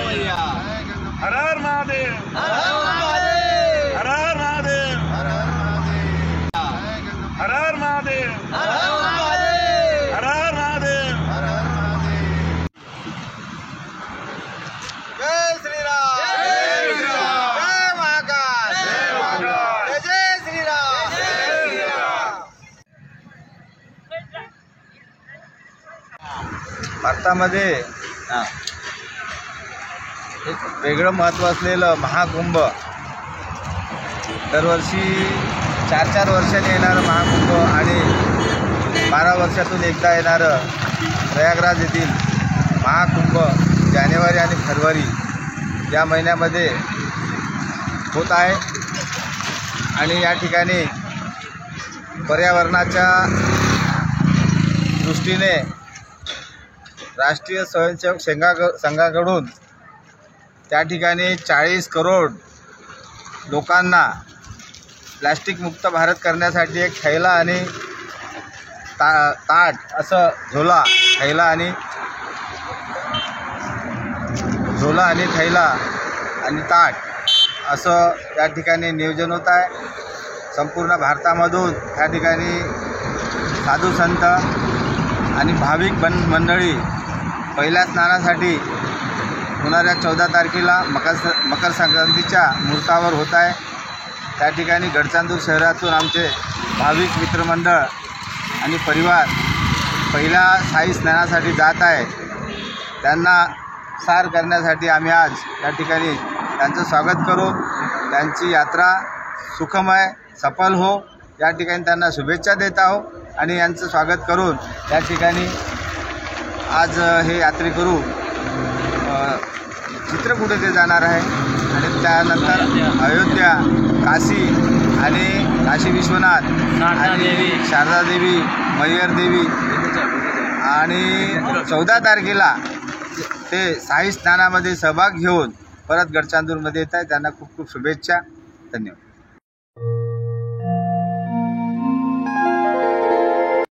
हर हर महादेव, हर हर महादेव, हर हर महादेव, हर हर महादेव, हर हर महादेव। जय श्रीराम, जय श्रीराम, जय महाकाल, जय महाकाल, जय श्रीराम, जय श्रीराम। भारतामध्ये एक वेगळं महत्त्व असलेलं महाकुंभ, दरवर्षी 4-4 वर्षांनी येणारं महाकुंभ आणि 12 वर्षातून एकदा येणारं प्रयागराज येथील महाकुंभ जानेवारी आणि फरवरी या महिन्यामध्ये होत आहे। आणि या ठिकाणी पर्यावरणाच्या दृष्टीने राष्ट्रीय स्वयंसेवक संघाकडून त्या ठिकाणी 40 करोड लोकांना प्लॅस्टिक मुक्त भारत करण्यासाठी एक थैला आणि ताट असं झोला आणि थैला आणि ताट असं त्या ठिकाणी नियोजन होत आहे। संपूर्ण भारतामधून त्या ठिकाणी साधू संत आणि भाविक मंडळी पहिल्या स्नानासाठी होणाऱ्या 14 तारखेला मकर संक्रांतीच्या मुहूर्तावर होत आहे। त्या ठिकाणी गडचांदूर शहरातून आमचे भाविक मित्रमंडळ आणि परिवार पहिल्या साई स्नानासाठी जात आहे। त्यांना सार करण्यासाठी आम्ही आज त्या ठिकाणी त्यांचं स्वागत करू, त्यांची यात्रा सुखमय सफल हो या ठिकाणी त्यांना शुभेच्छा देत आहोत। आणि यांचं स्वागत करून त्या ठिकाणी आज हे यात्रेकरू चित्रकूट येथे जाणार आहे आणि त्यानंतर अयोध्या, काशी आणि काशी विश्वनाथ आणि शारदा देवी, मैहर देवी आणि 14 तारखेला ते साई स्नानामध्ये सहभाग घेऊन परत गडचांदूरमध्ये येत आहेत। त्यांना खूप खूप शुभेच्छा। धन्यवाद।